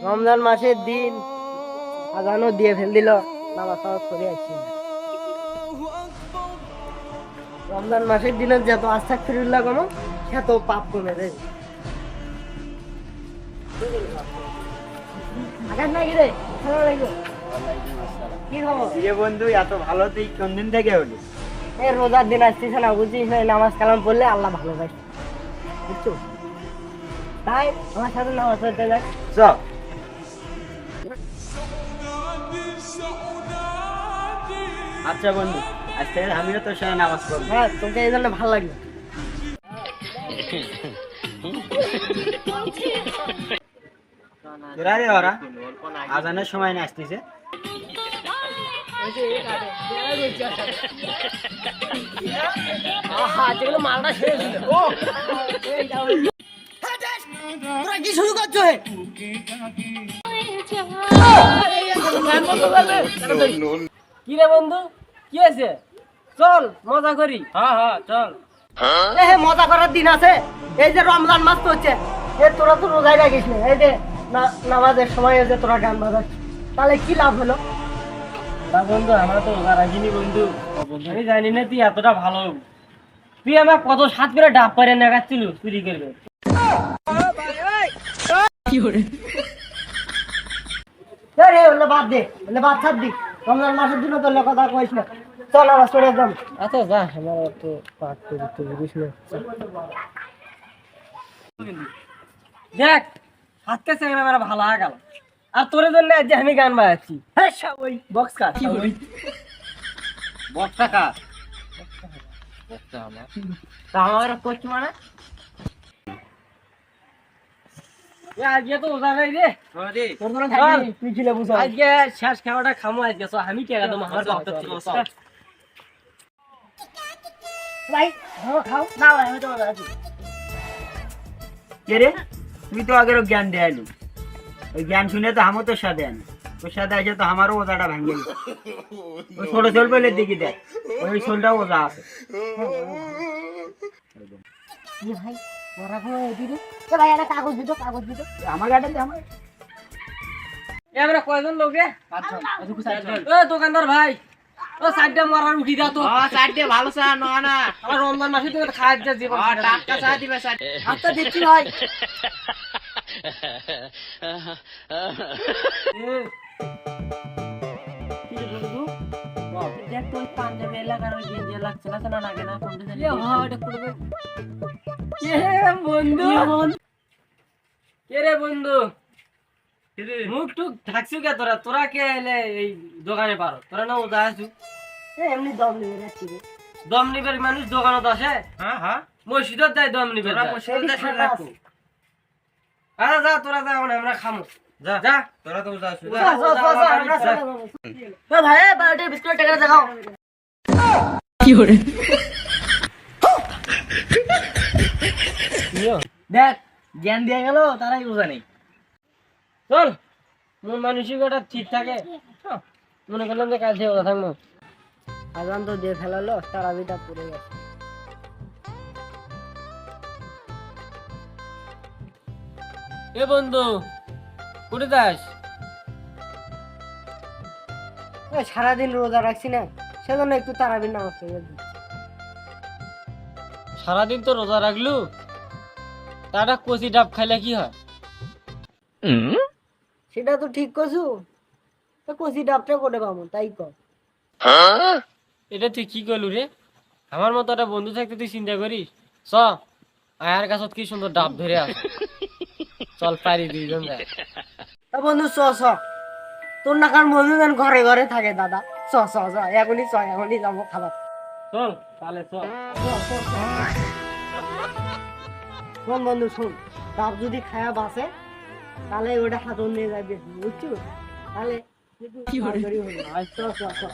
রমজান মাসের দিন আজানও দিয়ে ফেল দিল, নামাজ পড়ে আসছি। রমজান মাসের দিনে যত আস্তাগফিরুল্লাহ কমো সেত পাপ কমে দেয়। বন্ধু এত ভালো তুই কোন দিন থেকে হলি? রোজার দিন আসতেছে না, বুঝছিস না? নামাজ কালাম পড়লে আল্লাহ ভালোবাসে, বুঝছো? তাই আমার সাথে নামাজ পড়তে যাক। চল। আচ্ছা বন্ধু, আজকে আমিও তোর সাথে নামাজ পড়বো। হ্যাঁ, তোকে এই জন্য ভালো লাগলো। তোরা রে ওরা আজানের সময় না আসতেছে। কি শুরু করছো? কি রে বন্ধু, কি আছে? চল মজা করি। হ্যাঁ হ্যাঁ চল। মজা করার দিন আছে, এই যে রমজান মাস তো হচ্ছে, তোরা তো রোজায় রাখিস না, এই যে নামাজের সময় যে তোরা গান বাজাচ্ছিস, তাহলে কি লাভ হলো? বন্ধু আমরা তো রোজা রাখিনি বন্ধু, আমি জানি না তুই এতটা ভালো। তুই আমার কত সাত করে ডাব করে নেগাচ্ছিল চুরি করবে। বাদ দে, বাদ ছাড় দি। রমজান মাসের দিনে তোর কথা কইস না। চল আবার চলে যাম। আচ্ছা যা, আমার তো পাঠ করতে বুঝিস না। দেখ হাতকে চেংড়া মেরা ভালো হয়ে গেল, আর তোর জন্য আজ আমি গান বাজাচ্ছি। হ্যাঁ ওই বক্স কাট, বক্সটা কার? আমার করছি মানে আজকে তো ওজা নাই রে। তুই ছিল বুঝা, আজকে শেষ খাওয়াটা খামো আজকে। আমি কে একদম আমার ভক্ত ছিল। ভাই খাও না, আমি তো আছি। কে রে? তুই তো আগের জ্ঞান দেয়ালি, ওই জ্ঞান শুনে তো আমার তোর সাথে আনি, তোর সাথে আসে তো আমারও ওজাটা ভাঙে গেল। ওই ছোট চোল বলে দেখি দেখ, ওই চোলটাও ওজা আছে। ভাই ওরা কোনো এদিকে ভাই একটা কাগজ দিত, কাগজ দিত আমার গাড়িতে আমার আমরা কয়জন লোক রে? দোকানদার ভাই, ও সাইডটা মারার উঠি দাও তো। সাইডে ভালো চা না আমার রমজান মাসে তুমি খাওয়ার যা জীবন টাটকা চা দিবে সাইড। আচ্ছা দিচ্ছি ভাই। দেখ তোর পাঞ্জাবি এলাকার ওই গেঞ্জি লাগছে না, না লাগে না কোনটা জানি। বন্ধু কে রে বন্ধু? মুখ টুক ঢাকছু কে তোরা? তোরা কে এলে এই দোকানে পারো? তোরা না ওজা আছু? এমনি দম নিবে রাখছি রে। দম নিবের মানুষ দোকানত আসে? হ্যাঁ হ্যাঁ মসজিদত যায় দম নিবে। আচ্ছা যা, তোরা যা, আমরা খামো। যা যা, তোরা তো ওজা আছু। ভাই বারোটা বিস্কুট টাকা দেখাও। দেখ জ্ঞান দিয়ে গেল, তারাই ওজা নেই। চল, মন মানসিকতা ঠিক থাকে, মনে করলাম যে কাল থেকে ওজা থাকবো। আজান তো দিয়ে ফেলালো, তারাবিটা পড়ে গেছে। এ বন্ধু কোথায় যাস? সারাদিন রোজা রাখছি না, সেজন্য একটু তারাবির নামাজ পড়ে দিচ্ছি। সারাদিন তো রোজা রাখলু, তাটা কচি ডাব খাইলে কি হয়? সেটা তো ঠিক করছু, তো কচি ডাবটা করে পাবো, তাই কর। এটা তুই কি করলু রে? আমার মতো একটা বন্ধু থাকতে তুই চিন্তা করিস? চ আয়ার কাছত কি সুন্দর ডাব ধরে আছে, চল পারি দুইজন যায়। তা বন্ধু চ চ, তোর নাকার বন্ধু যেন ঘরে ঘরে থাকে দাদা। চ চ চ, এখনই যাবো খাবার। চল তাহলে চল। শোন বন্ধু শোন, ডাব যদি খায়া বাসে তাহলে ওটা হাতন নিয়ে যাবে, বুঝছো? তাহলে কি হবে? চল চল চল।